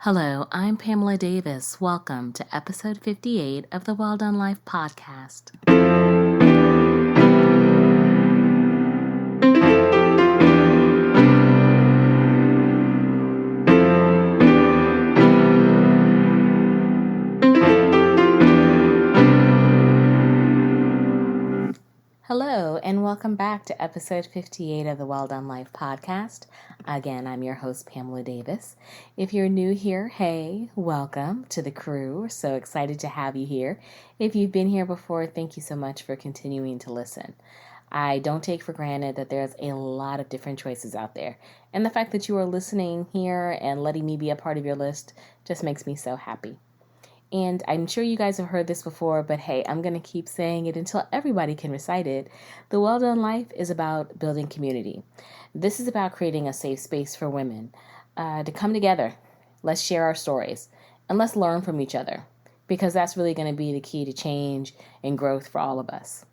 Hello, I'm Pamela Davis. Welcome to episode 58 of the Well Done Life podcast. Hello, and welcome back to episode 58 of the Well Done Life podcast. Again, I'm your host, Pamela Davis. If you're new here, hey, welcome to the crew. We're so excited to have you here. If you've been here before, thank you so much for continuing to listen. I don't take for granted that there's a lot of different choices out there. And the fact that you are listening here and letting me be a part of your list just makes me so happy. And I'm sure you guys have heard this before, but hey, I'm going to keep saying it until everybody can recite it. The Well Done Life is about building community. This is about creating a safe space for women to come together. Let's share our stories and let's learn from each other, because that's really going to be the key to change and growth for all of us.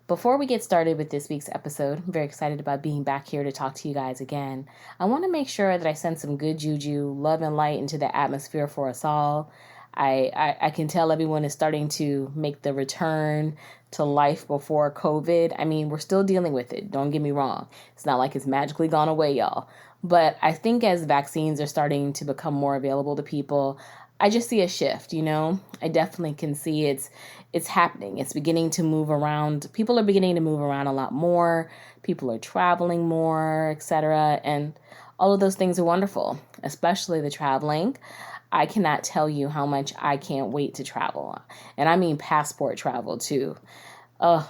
Before we get started with this week's episode, I'm very excited about being back here to talk to you guys again. I want to make sure that I send some good juju, love and light into the atmosphere for us all. I can tell everyone is starting to make the return to life before COVID. I mean, we're still dealing with it. Don't get me wrong. It's not like it's magically gone away, y'all. But I think as vaccines are starting to become more available to people, I just see a shift, I definitely can see it's happening. It's beginning to move around. People are beginning to move around a lot more. People are traveling more, etc. And all of those things are wonderful, especially the traveling. I cannot tell you how much I can't wait to travel. And I mean passport travel too. I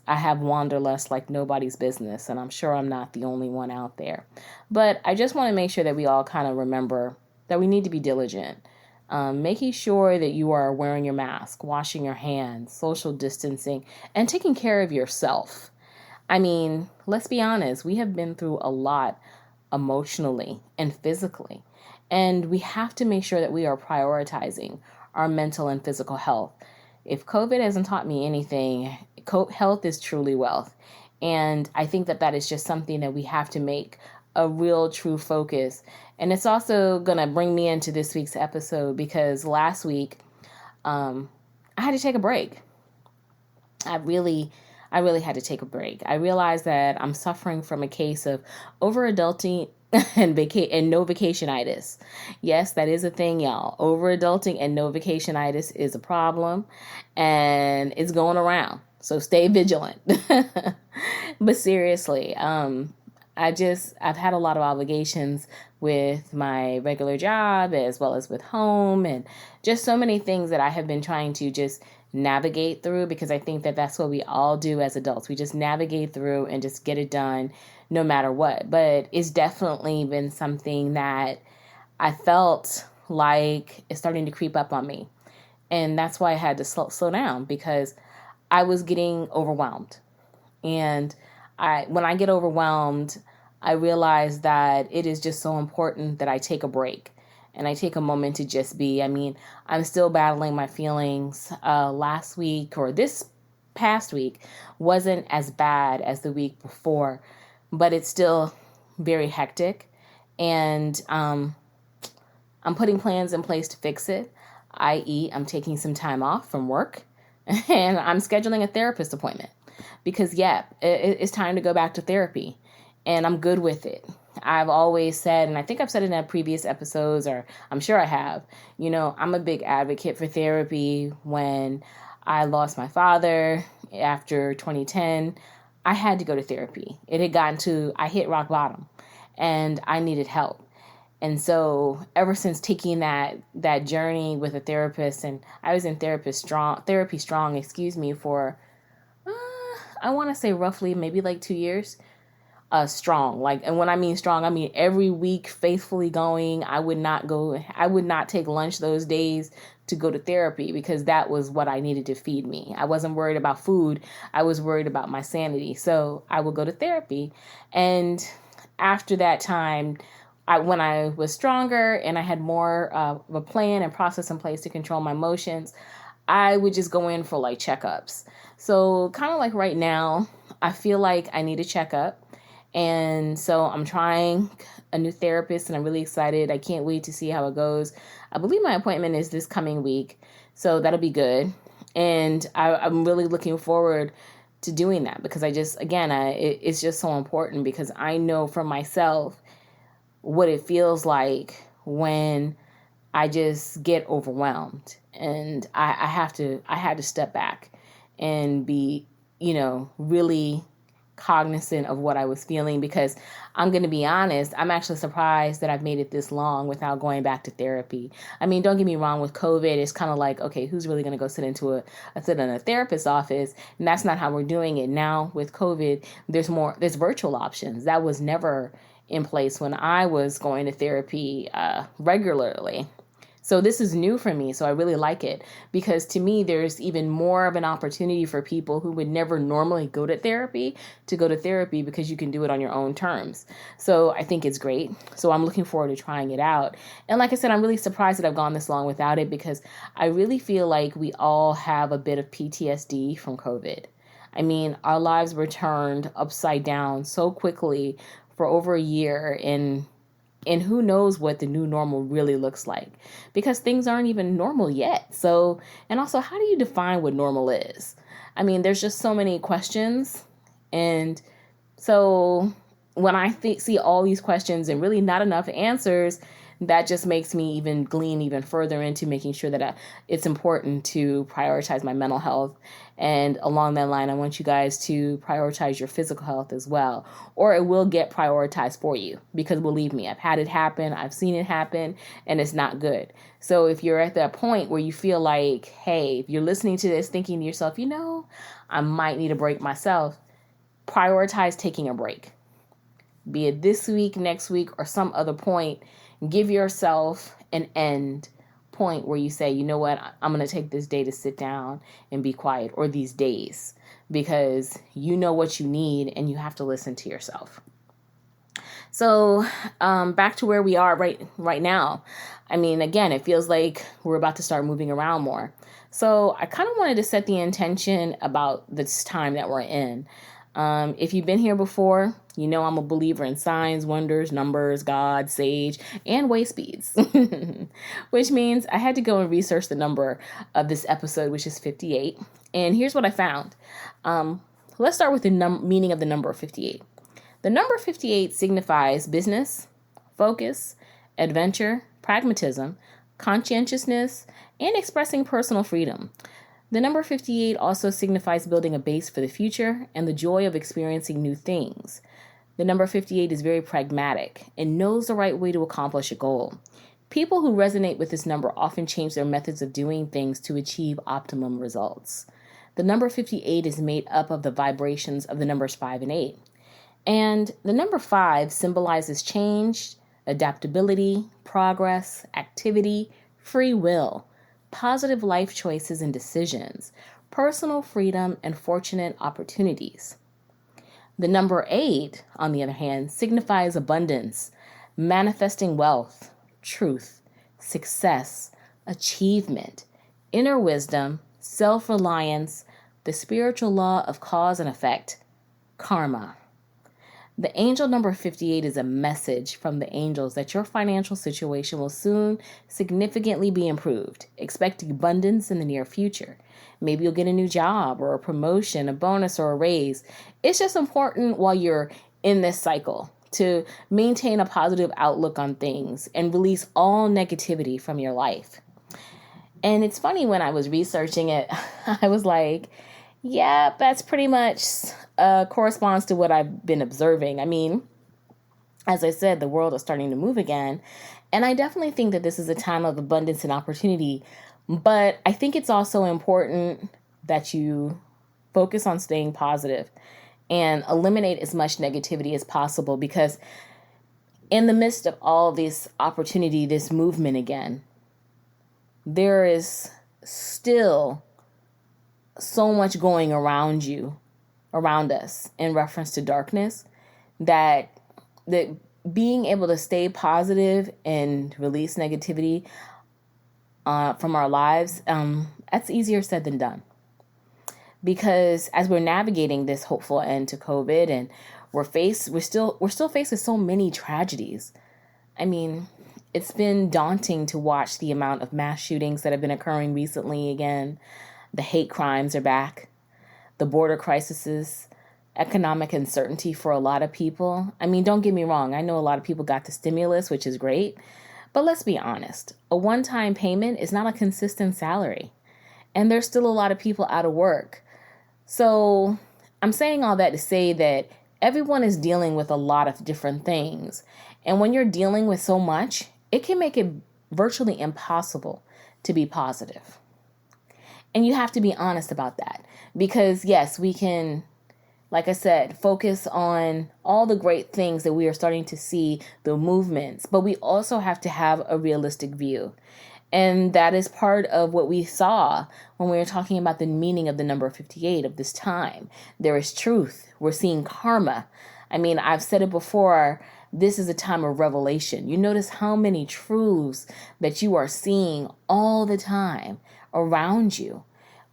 have wanderlust like nobody's business, and I'm sure I'm not the only one out there. But I just want to make sure that we all kind of remember that we need to be diligent. Making sure that you are wearing your mask, washing your hands, social distancing, and taking care of yourself. I mean, let's be honest, we have been through a lot emotionally and physically. And we have to make sure that we are prioritizing our mental and physical health. If COVID hasn't taught me anything, health is truly wealth. And I think that is just something that we have to make a real true focus. And it's also going to bring me into this week's episode, because last week I had to take a break. I really had to take a break. I realized that I'm suffering from a case of over-adulting and no vacationitis. Yes, that is a thing, y'all. Over-adulting and no vacationitis is a problem, and it's going around. So stay vigilant. But seriously, I've had a lot of obligations with my regular job as well as with home, and just so many things that I have been trying to just navigate through, because I think that that's what we all do as adults. We just navigate through and just get it done no matter what. But it's definitely been something that I felt like is starting to creep up on me. And that's why I had to slow down, because I was getting overwhelmed. And when I get overwhelmed, I realize that it is just so important that I take a break and I take a moment to just be. I mean, I'm still battling my feelings. Last week, or this past week, wasn't as bad as the week before, but it's still very hectic. And I'm putting plans in place to fix it, i.e. I'm taking some time off from work and I'm scheduling a therapist appointment, because it's time to go back to therapy, and I'm good with it. I've always said, and I think I've said it in previous episodes, or I'm sure I have, I'm a big advocate for therapy. When I lost my father after 2010, I had to go to therapy. I hit rock bottom and I needed help. And so ever since taking that journey with a therapist, and I was in therapy strong, for, I want to say roughly maybe like 2 years. Strong. And when I mean strong, I mean every week faithfully going. I would not take lunch those days to go to therapy, because that was what I needed to feed me. I wasn't worried about food. I was worried about my sanity. So I would go to therapy. And after that time, when I was stronger and I had more of a plan and process in place to control my emotions, I would just go in for checkups. So kind of like right now, I feel like I need a checkup. And so I'm trying a new therapist, and I'm really excited. I can't wait to see how it goes. I believe my appointment is this coming week, so that'll be good. And I'm really looking forward to doing that, because it's just so important, because I know for myself what it feels like when I just get overwhelmed, and I had to step back and be, really cognizant of what I was feeling, because I'm going to be honest, I'm actually surprised that I've made it this long without going back to therapy. I mean, don't get me wrong, with COVID, it's kind of like, okay, who's really going to go sit in a therapist's office? And that's not how we're doing it now. With COVID, there's virtual options. That was never in place when I was going to therapy regularly. So this is new for me, so I really like it, because to me, there's even more of an opportunity for people who would never normally go to therapy to go to therapy, because you can do it on your own terms. So I think it's great. So I'm looking forward to trying it out. And like I said, I'm really surprised that I've gone this long without it, because I really feel like we all have a bit of PTSD from COVID. I mean, our lives were turned upside down so quickly for over a year, and who knows what the new normal really looks like, because things aren't even normal yet. So, and also, how do you define what normal is? I mean, there's just so many questions. And so when I see all these questions and really not enough answers, that just makes me even glean even further into making sure that it's important to prioritize my mental health. And along that line, I want you guys to prioritize your physical health as well, or it will get prioritized for you, because believe me, I've had it happen. I've seen it happen, and it's not good. So if you're at that point where you feel like, hey, if you're listening to this thinking to yourself, I might need a break myself, prioritize taking a break. Be it this week, next week, or some other point. Give yourself an end point where you say, you know what, I'm going to take this day to sit down and be quiet, or these days, because you know what you need and you have to listen to yourself. So back to where we are right now. I mean, again, it feels like we're about to start moving around more. So I kind of wanted to set the intention about this time that we're in. If you've been here before, I'm a believer in signs, wonders, numbers, God, sage, and way speeds, which means I had to go and research the number of this episode, which is 58. And here's what I found. Let's start with the meaning of the number 58. The number 58 signifies business, focus, adventure, pragmatism, conscientiousness, and expressing personal freedom. The number 58 also signifies building a base for the future and the joy of experiencing new things. The number 58 is very pragmatic and knows the right way to accomplish a goal. People who resonate with this number often change their methods of doing things to achieve optimum results. The number 58 is made up of the vibrations of the numbers 5 and 8. And the number 5 symbolizes change, adaptability, progress, activity, free will, positive life choices and decisions, personal freedom, and fortunate opportunities. The number 8, on the other hand, signifies abundance, manifesting wealth, truth, success, achievement, inner wisdom, self-reliance, the spiritual law of cause and effect, karma. The angel number 58 is a message from the angels that your financial situation will soon significantly be improved. Expect abundance in the near future. Maybe you'll get a new job or a promotion, a bonus, or a raise. It's just important while you're in this cycle to maintain a positive outlook on things and release all negativity from your life. And it's funny, when I was researching it, I was like, yeah, that's pretty much corresponds to what I've been observing. I mean, as I said, the world is starting to move again. And I definitely think that this is a time of abundance and opportunity. But I think it's also important that you focus on staying positive and eliminate as much negativity as possible, because in the midst of all this opportunity, this movement again, there is still so much going around us in reference to darkness, that being able to stay positive and release negativity from our lives, that's easier said than done. Because as we're navigating this hopeful end to COVID, and We're still faced with so many tragedies. I mean, it's been daunting to watch the amount of mass shootings that have been occurring recently again. The hate crimes are back. The border crises, economic uncertainty for a lot of people. I mean, don't get me wrong. I know a lot of people got the stimulus, which is great. But let's be honest. A one-time payment is not a consistent salary. And there's still a lot of people out of work. So I'm saying all that to say that everyone is dealing with a lot of different things. And when you're dealing with so much, it can make it virtually impossible to be positive. And you have to be honest about that. Because yes, we can, like I said, focus on all the great things that we are starting to see, the movements, but we also have to have a realistic view. And that is part of what we saw when we were talking about the meaning of the number 58 of this time. There is truth. We're seeing karma. I mean, I've said it before, this is a time of revelation. You notice how many truths that you are seeing all the time around you.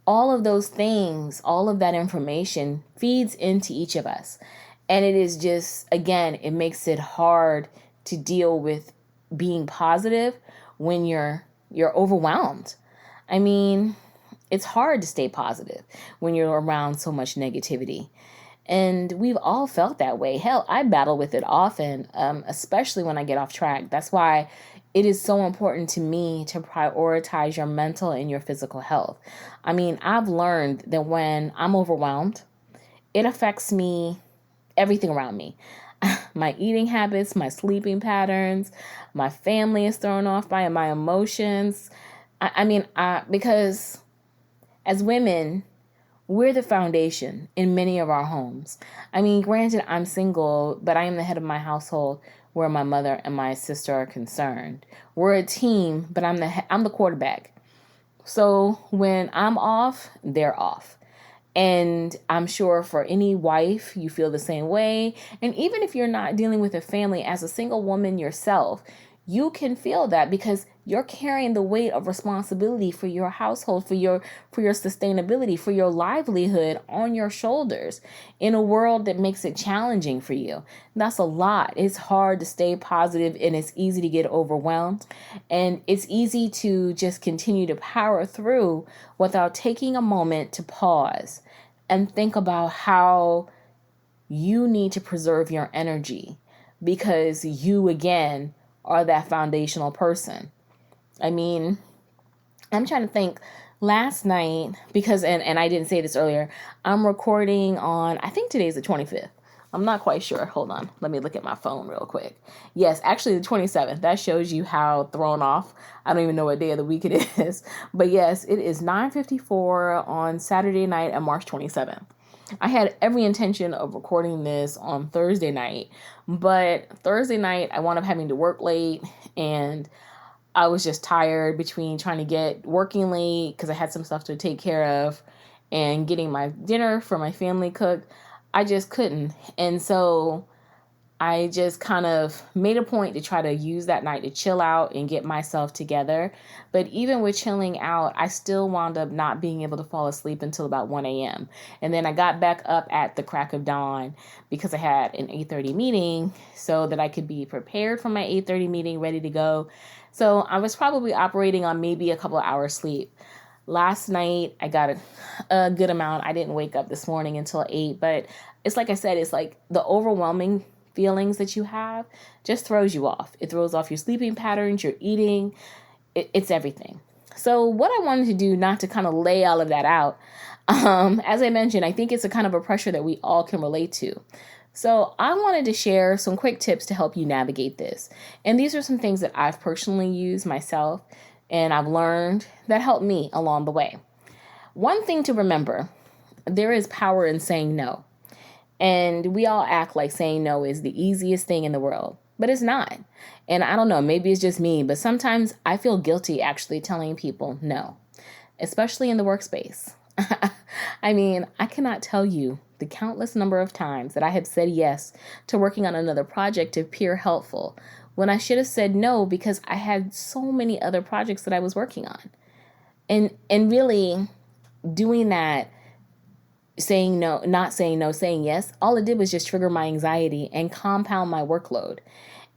All of those things, all of that information feeds into each of us. And it is just, again, it makes it hard to deal with being positive when you're overwhelmed. I mean, it's hard to stay positive when you're around so much negativity. And we've all felt that way. Hell, I battle with it often, especially when I get off track. That's why it is so important to me to prioritize your mental and your physical health. I mean, I've learned that when I'm overwhelmed, it affects me, everything around me. My eating habits, my sleeping patterns, my family is thrown off by my emotions. Because as women, we're the foundation in many of our homes. I mean, granted, I'm single, but I am the head of my household where my mother and my sister are concerned. We're a team, but I'm the quarterback. So when I'm off, they're off. And I'm sure for any wife, you feel the same way. And even if you're not dealing with a family as a single woman yourself, you can feel that because you're carrying the weight of responsibility for your household, for your sustainability, for your livelihood on your shoulders in a world that makes it challenging for you. That's a lot. It's hard to stay positive and it's easy to get overwhelmed. And it's easy to just continue to power through without taking a moment to pause and think about how you need to preserve your energy because you, again, are that foundational person. I mean, I'm trying to think last night because, and I didn't say this earlier, I'm recording on, I think today's the 25th. I'm not quite sure. Hold on. Let me look at my phone real quick. Yes, actually the 27th. That shows you how thrown off. I don't even know what day of the week it is. But yes, it is 9:54 on Saturday night on March 27th. I had every intention of recording this on Thursday night, but Thursday night I wound up having to work late and I was just tired between trying to get working late because I had some stuff to take care of and getting my dinner for my family cooked. I just couldn't. And so I just kind of made a point to try to use that night to chill out and get myself together. But even with chilling out, I still wound up not being able to fall asleep until about 1 a.m. And then I got back up at the crack of dawn because I had an 8:30 meeting so that I could be prepared for my 8:30 meeting, ready to go. So I was probably operating on maybe a couple of hours sleep. Last night, I got a good amount. I didn't wake up this morning until 8, but it's like I said, it's like the overwhelming feelings that you have just throws you off. It throws off your sleeping patterns, your eating. It's everything. So what I wanted to do, not to kind of lay all of that out, as I mentioned, I think it's a kind of a pressure that we all can relate to. So I wanted to share some quick tips to help you navigate this. And these are some things that I've personally used myself and I've learned that helped me along the way. One thing to remember, there is power in saying no. And we all act like saying no is the easiest thing in the world, but it's not. And I don't know, maybe it's just me, but sometimes I feel guilty actually telling people no, especially in the workspace. I mean, I cannot tell you the countless number of times that I have said yes to working on another project to appear helpful when I should have said no because I had so many other projects that I was working on. And really doing that saying no, not saying no, saying yes, all it did was just trigger my anxiety and compound my workload.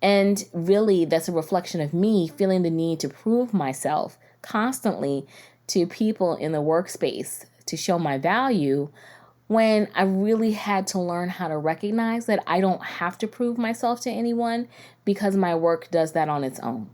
And really, that's a reflection of me feeling the need to prove myself constantly to people in the workspace to show my value, when I really had to learn how to recognize that I don't have to prove myself to anyone because my work does that on its own.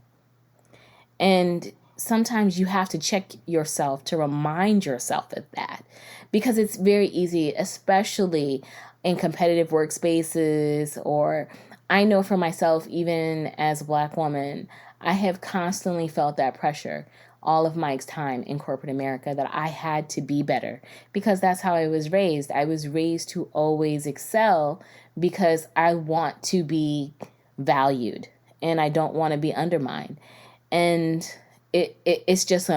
And sometimes you have to check yourself to remind yourself of that, because it's very easy, especially in competitive workspaces. Or I know for myself, even as a Black woman, I have constantly felt that pressure all of my time in corporate America, that I had to be better, because that's how I was raised. I was raised to always excel because I want to be valued and I don't want to be undermined. And it's just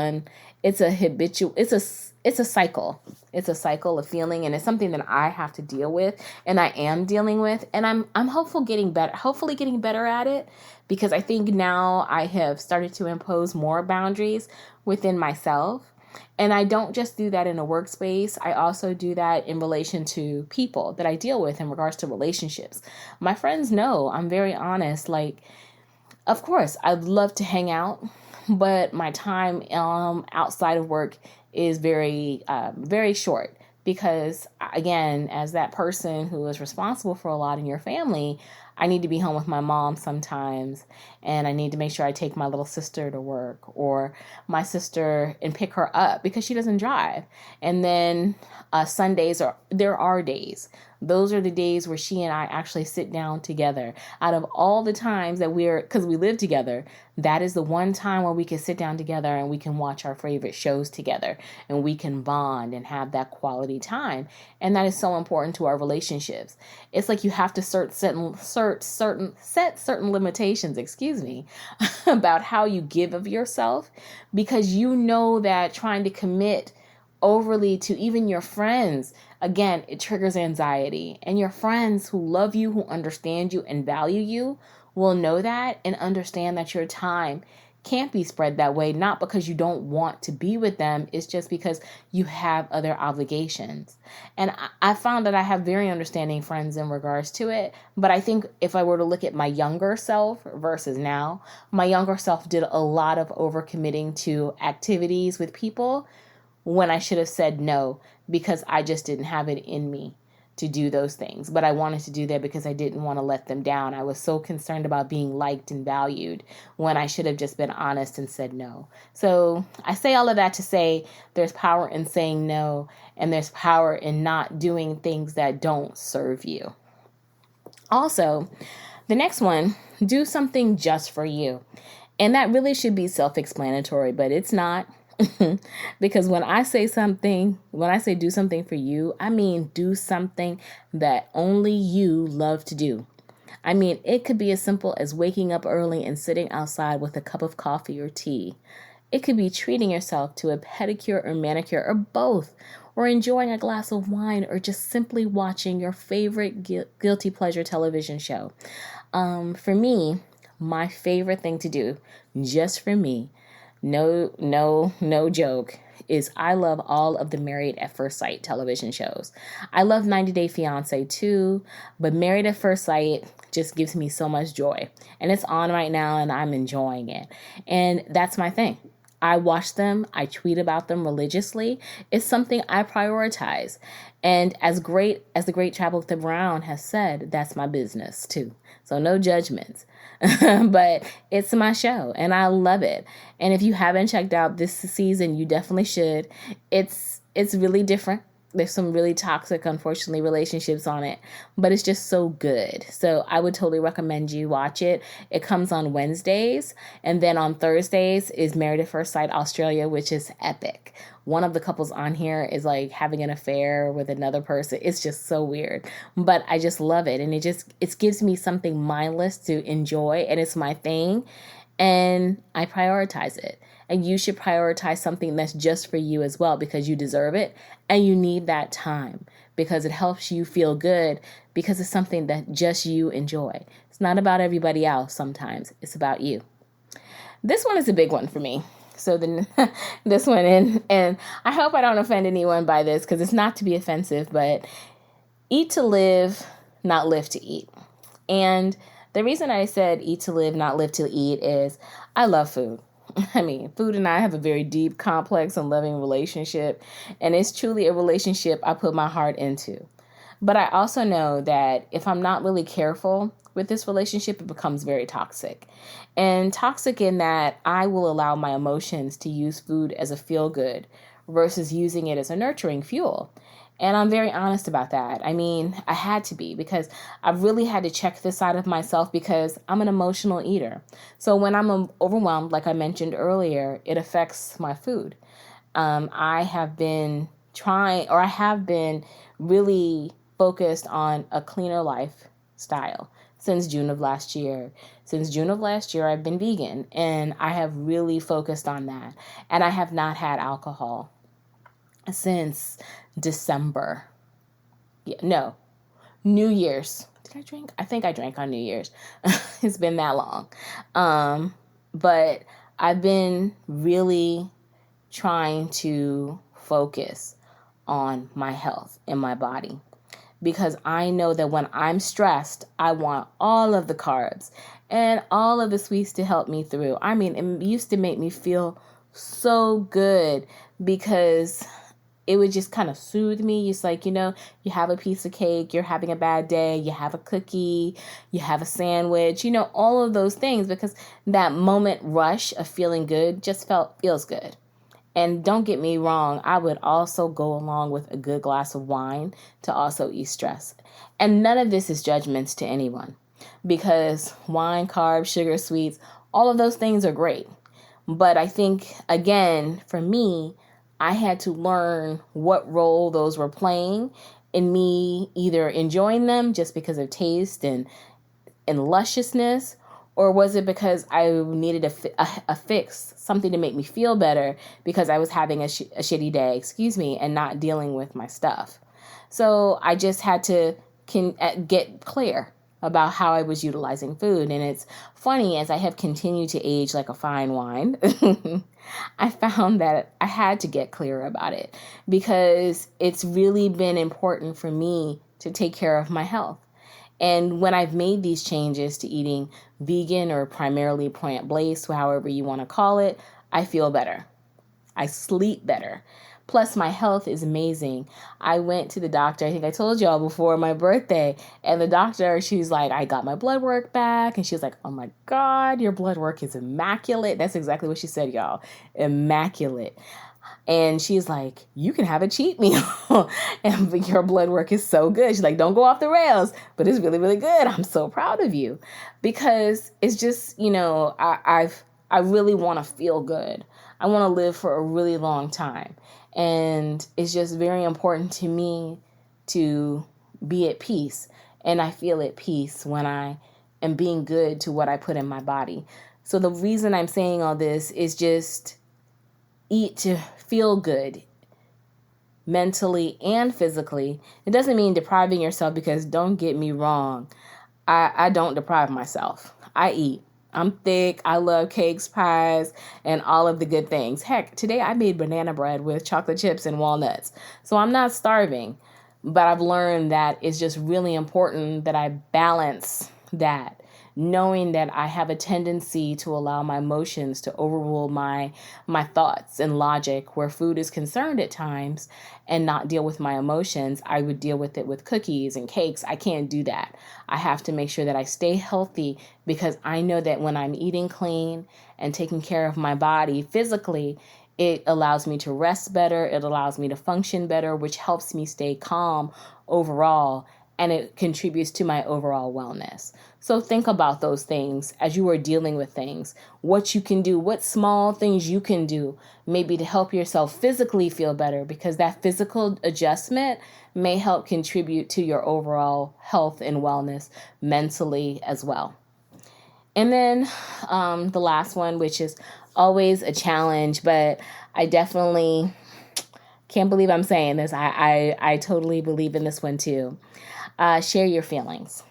it's a habitual, it's a cycle. It's a cycle of feeling, and it's something that I have to deal with, and I am dealing with, and I'm hopefully getting better at it, because I think now I have started to impose more boundaries within myself. And I don't just do that in a workspace. I also do that in relation to people that I deal with in regards to relationships. My friends know I'm very honest. Like, of course, I'd love to hang out, but my time outside of work is very short, because, again, as that person who is responsible for a lot in your family, I need to be home with my mom sometimes, and I need to make sure I take my little sister to work, or my sister, and pick her up because she doesn't drive. And then Sundays, there are days. Those are the days where she and I actually sit down together. Out of all the times that because we live together, that is the one time where we can sit down together and we can watch our favorite shows together, and we can bond and have that quality time. And that is so important to our relationships. It's like you have to set certain limitations, about how you give of yourself, because you know that trying to commit overly to even your friends, again, it triggers anxiety. And your friends who love you, who understand you and value you, will know that and understand that your time can't be spread that way, not because you don't want to be with them, it's just because you have other obligations. And I found that I have very understanding friends in regards to it. But I think if I were to look at my younger self versus now, my younger self did a lot of overcommitting to activities with people when I should have said no, because I just didn't have it in me to do those things. But I wanted to do that because I didn't want to let them down. I was so concerned about being liked and valued, when I should have just been honest and said no. So I say all of that to say there's power in saying no, and there's power in not doing things that don't serve you. Also, the next one, do something just for you. And that really should be self-explanatory, but it's not. Because when I say do something for you, I mean do something that only you love to do. I mean, it could be as simple as waking up early and sitting outside with a cup of coffee or tea. It could be treating yourself to a pedicure or manicure, or both, or enjoying a glass of wine, or just simply watching your favorite guilty pleasure television show. For me, my favorite thing to do, just for me, no joke, is I love all of the Married at First Sight television shows. I love 90 Day Fiance too, but Married at First Sight just gives me so much joy. And it's on right now and I'm enjoying it. And that's my thing. I watch them. I tweet about them religiously. It's something I prioritize. And as great as the great Tabitha Brown has said, that's my business too. So no judgments. But it's my show and I love it. And if you haven't checked out this season, you definitely should. It's really different. There's some really toxic, unfortunately, relationships on it, but it's just so good. So I would totally recommend you watch it. It comes on Wednesdays, and then on Thursdays is Married at First Sight Australia, which is epic. One of the couples on here is like having an affair with another person. It's just so weird, but I just love it. And it gives me something mindless to enjoy, and it's my thing, and I prioritize it. And you should prioritize something that's just for you as well, because you deserve it and you need that time, because it helps you feel good, because it's something that just you enjoy. It's not about everybody else sometimes. It's about you. This one is a big one for me. So then this one, and I hope I don't offend anyone by this because it's not to be offensive, but eat to live, not live to eat. And the reason I said eat to live, not live to eat is I love food. I mean, food and I have a very deep, complex, and loving relationship, and it's truly a relationship I put my heart into. But I also know that if I'm not really careful with this relationship, it becomes very toxic. And toxic in that I will allow my emotions to use food as a feel good versus using it as a nurturing fuel. And I'm very honest about that. I mean, I had to be because I really had to check this side of myself because I'm an emotional eater. So when I'm overwhelmed, like I mentioned earlier, it affects my food. I have been I have been really focused on a cleaner lifestyle since June of last year. Since June of last year, I've been vegan and I have really focused on that. And I have not had alcohol since December. Yeah, no, New Year's. Did I drink? I think I drank on New Year's. It's been that long. But I've been really trying to focus on my health and my body because I know that when I'm stressed, I want all of the carbs and all of the sweets to help me through. I mean, it used to make me feel so good because it would just kind of soothe me. It's like, you have a piece of cake, you're having a bad day, you have a cookie, you have a sandwich, all of those things because that moment rush of feeling good just feels good. And don't get me wrong, I would also go along with a good glass of wine to also ease stress. And none of this is judgments to anyone because wine, carbs, sugar, sweets, all of those things are great. But I think, again, for me, I had to learn what role those were playing in me either enjoying them just because of taste and lusciousness, or was it because I needed a fix, something to make me feel better because I was having a shitty day, and not dealing with my stuff. So I just had to get clear about how I was utilizing food. And it's funny, as I have continued to age like a fine wine, I found that I had to get clear about it because it's really been important for me to take care of my health. And when I've made these changes to eating vegan or primarily plant-based, however you want to call it, I feel better. I sleep better. Plus, my health is amazing. I went to the doctor, I think I told y'all before my birthday, and the doctor, she's like, I got my blood work back, and she was like, oh my God, your blood work is immaculate. That's exactly what she said, y'all. Immaculate. And she's like, you can have a cheat meal and your blood work is so good. She's like, don't go off the rails, but it's really, really good. I'm so proud of you because it's just, I really want to feel good. I want to live for a really long time. And it's just very important to me to be at peace. And I feel at peace when I am being good to what I put in my body. So the reason I'm saying all this is just eat to feel good mentally and physically. It doesn't mean depriving yourself because don't get me wrong. I don't deprive myself. I eat. I'm thick. I love cakes, pies, and all of the good things. Heck, today I made banana bread with chocolate chips and walnuts. So I'm not starving, but I've learned that it's just really important that I balance that, knowing that I have a tendency to allow my emotions to overrule my thoughts and logic where food is concerned at times and not deal with my emotions. I would deal with it with cookies and cakes. I can't do that. I have to make sure that I stay healthy because I know that when I'm eating clean and taking care of my body physically, it allows me to rest better. It allows me to function better, which helps me stay calm overall, and it contributes to my overall wellness. So think about those things as you are dealing with things, what you can do, what small things you can do, maybe to help yourself physically feel better, because that physical adjustment may help contribute to your overall health and wellness mentally as well. And then the last one, which is always a challenge, but I definitely can't believe I'm saying this. I totally believe in this one too. Share your feelings.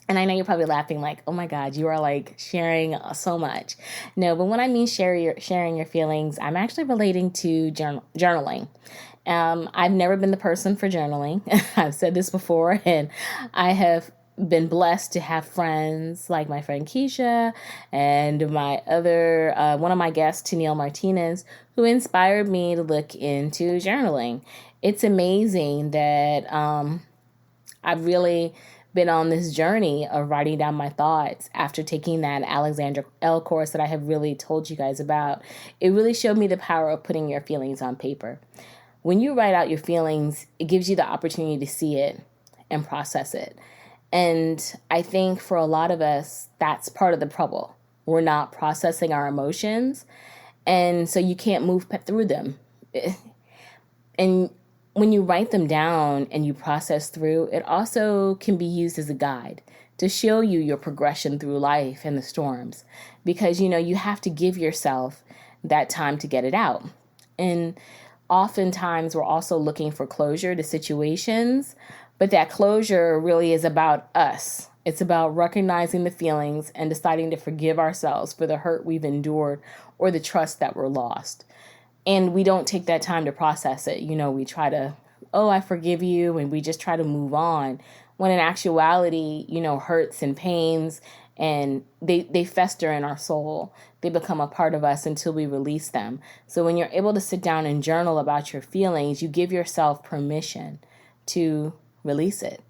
And I know you're probably laughing like, oh my God, you are like sharing so much. No, but when I mean sharing your feelings, I'm actually relating to journaling. I've never been the person for journaling. I've said this before, and I have been blessed to have friends like my friend Keisha and my other, one of my guests, Tennille Martinez, who inspired me to look into journaling. It's amazing that I've really been on this journey of writing down my thoughts after taking that Alexandra L course that I have really told you guys about. It really showed me the power of putting your feelings on paper. When you write out your feelings, it gives you the opportunity to see it and process it. And I think for a lot of us, that's part of the trouble. We're not processing our emotions, and so you can't move through them. And when you write them down and you process through, it also can be used as a guide to show you your progression through life and the storms. Because, you have to give yourself that time to get it out. And oftentimes we're also looking for closure to situations, but that closure really is about us. It's about recognizing the feelings and deciding to forgive ourselves for the hurt we've endured or the trust that we're lost. And we don't take that time to process it. We try to, oh, I forgive you, and we just try to move on. When in actuality, hurts and pains, and they fester in our soul. They become a part of us until we release them. So when you're able to sit down and journal about your feelings, you give yourself permission to release it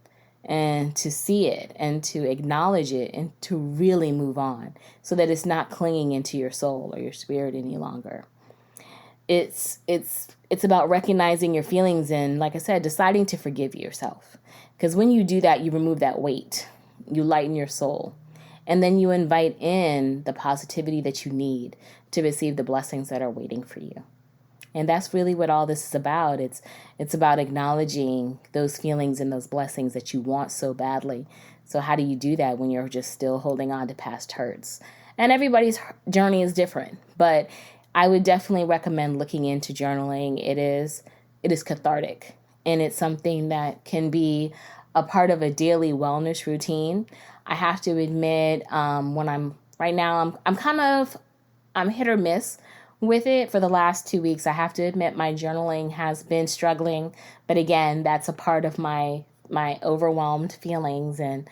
and to see it and to acknowledge it and to really move on so that it's not clinging into your soul or your spirit any longer. It's about recognizing your feelings and, like I said, deciding to forgive yourself. Because when you do that, you remove that weight. You lighten your soul. And then you invite in the positivity that you need to receive the blessings that are waiting for you. And that's really what all this is about. It's about acknowledging those feelings and those blessings that you want so badly. So how do you do that when you're just still holding on to past hurts? And everybody's journey is different, but I would definitely recommend looking into journaling. It is cathartic, and it's something that can be a part of a daily wellness routine. I have to admit, when I'm hit or miss with it. For the last 2 weeks, I have to admit my journaling has been struggling, but again, that's a part of my overwhelmed feelings, and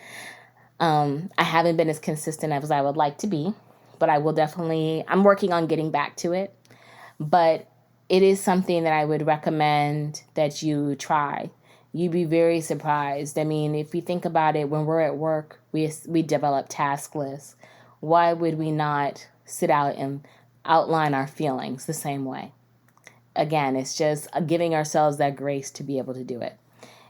I haven't been as consistent as I would like to be. But I'm working on getting back to it. But it is something that I would recommend that you try. You'd be very surprised. I mean, if you think about it, when we're at work, we develop task lists. Why would we not sit out and outline our feelings the same way? Again, it's just giving ourselves that grace to be able to do it.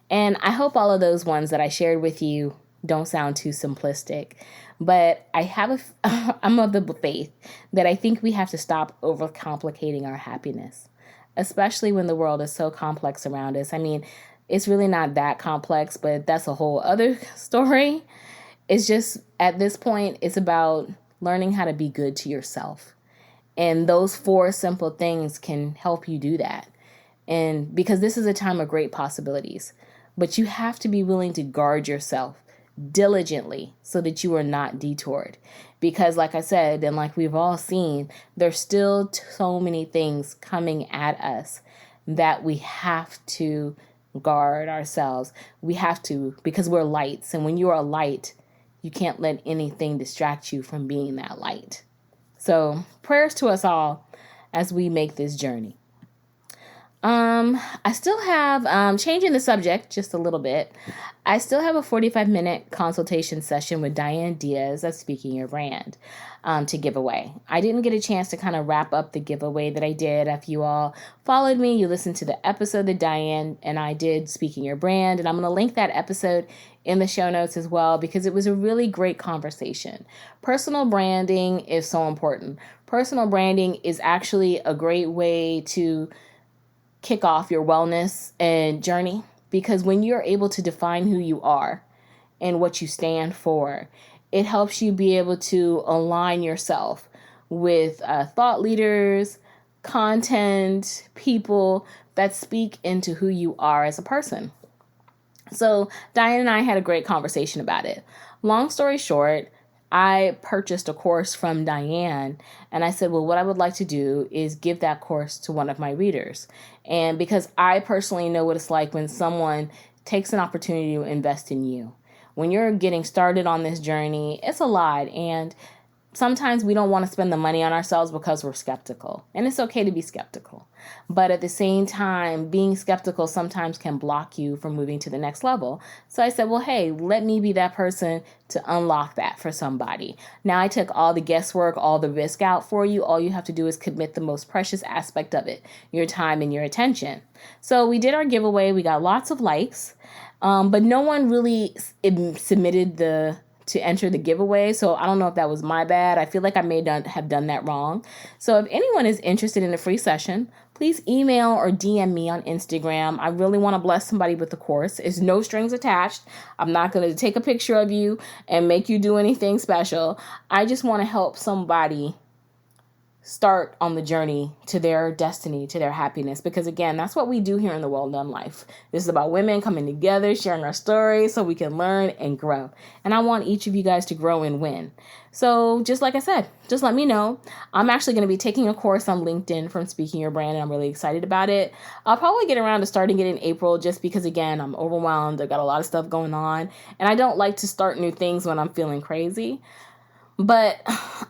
And I hope all of those ones that I shared with you don't sound too simplistic. But I'm of the faith that I think we have to stop overcomplicating our happiness, especially when the world is so complex around us. I mean, it's really not that complex, but that's a whole other story. It's just, at this point, it's about learning how to be good to yourself. And those 4 simple things can help you do that. And because this is a time of great possibilities, but you have to be willing to guard yourself diligently so that you are not detoured. Because like I said, and like we've all seen, there's still so many things coming at us that we have to guard ourselves. We have to, because we're lights. And when you are a light, you can't let anything distract you from being that light. So prayers to us all as we make this journey. I still have, changing the subject just a little bit, I still have a 45-minute consultation session with Diane Diaz of Speaking Your Brand to give away. I didn't get a chance to kind of wrap up the giveaway that I did. If you all followed me, you listened to the episode that Diane and I did, Speaking Your Brand, and I'm going to link that episode in the show notes as well because it was a really great conversation. Personal branding is so important. Personal branding is actually a great way to kick off your wellness and journey, because when you're able to define who you are and what you stand for, it helps you be able to align yourself with thought leaders, content, people that speak into who you are as a person. So Diane and I had a great conversation about it. Long story short, I purchased a course from Diane, and I said, well, what I would like to do is give that course to one of my readers. And because I personally know what it's like when someone takes an opportunity to invest in you. When you're getting started on this journey, it's a lot. And sometimes we don't want to spend the money on ourselves because we're skeptical. And it's okay to be skeptical. But at the same time, being skeptical sometimes can block you from moving to the next level. So I said, well, hey, let me be that person to unlock that for somebody. Now I took all the guesswork, all the risk out for you. All you have to do is commit the most precious aspect of it, your time and your attention. So we did our giveaway. We got lots of likes, but no one really submitted to enter the giveaway. So I don't know if that was my bad. I feel like I may have done that wrong. So if anyone is interested in a free session, please email or DM me on Instagram. I really want to bless somebody with the course. It's no strings attached. I'm not going to take a picture of you and make you do anything special. I just want to help somebody start on the journey to their destiny, to their happiness. Because again, that's what we do here in the Well Done Life. This is about women coming together, sharing our stories so we can learn and grow. And I want each of you guys to grow and win. So just like I said, just let me know. I'm actually going to be taking a course on LinkedIn from Speaking Your Brand, and I'm really excited about it. I'll probably get around to starting it in April just because, again, I'm overwhelmed. I've got a lot of stuff going on, and I don't like to start new things when I'm feeling crazy. But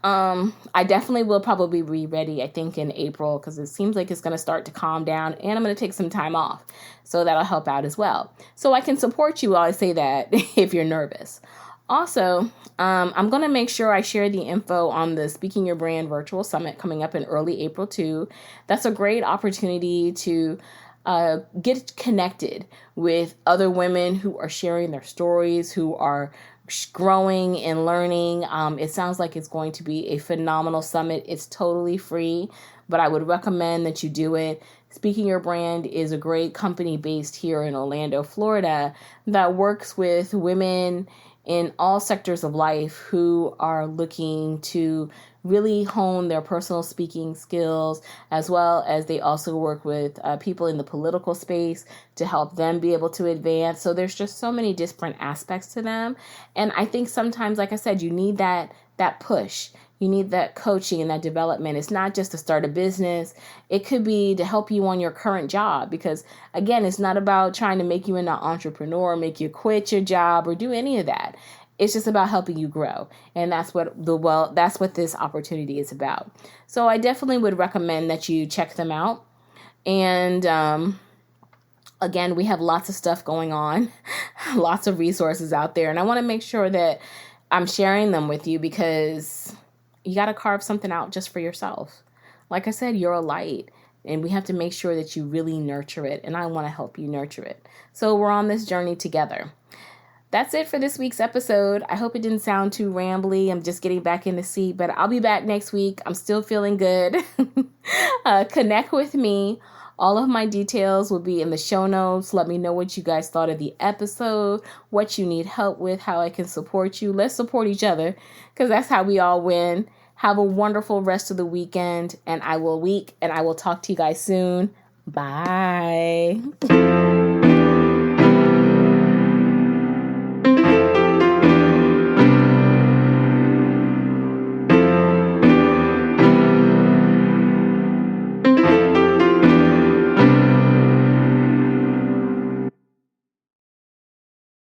I definitely will probably be ready, I think, in April, because it seems like it's going to start to calm down, and I'm going to take some time off. So that'll help out as well. So I can support you while I say that if you're nervous. Also, I'm going to make sure I share the info on the Speaking Your Brand Virtual Summit coming up in early April, too. That's a great opportunity to get connected with other women who are sharing their stories, who are growing and learning. It sounds like it's going to be a phenomenal summit. It's totally free, but I would recommend that you do it. Speaking Your Brand is a great company based here in Orlando, Florida, that works with women in all sectors of life who are looking to really hone their personal speaking skills, as well as they also work with people in the political space to help them be able to advance. So there's just so many different aspects to them. And I think sometimes, like I said, you need that push. You need that coaching and that development. It's not just to start a business. It could be to help you on your current job, because again, it's not about trying to make you an entrepreneur, make you quit your job or do any of that. It's just about helping you grow. And that's what this opportunity is about. So I definitely would recommend that you check them out. And again, we have lots of stuff going on, lots of resources out there. And I want to make sure that I'm sharing them with you, because you got to carve something out just for yourself. Like I said, you're a light, and we have to make sure that you really nurture it. And I want to help you nurture it. So we're on this journey together. That's it for this week's episode. I hope it didn't sound too rambly. I'm just getting back in the seat, but I'll be back next week. I'm still feeling good. Connect with me. All of my details will be in the show notes. Let me know what you guys thought of the episode, what you need help with, how I can support you. Let's support each other, because that's how we all win. Have a wonderful rest of the weekend, and I will talk to you guys soon. Bye.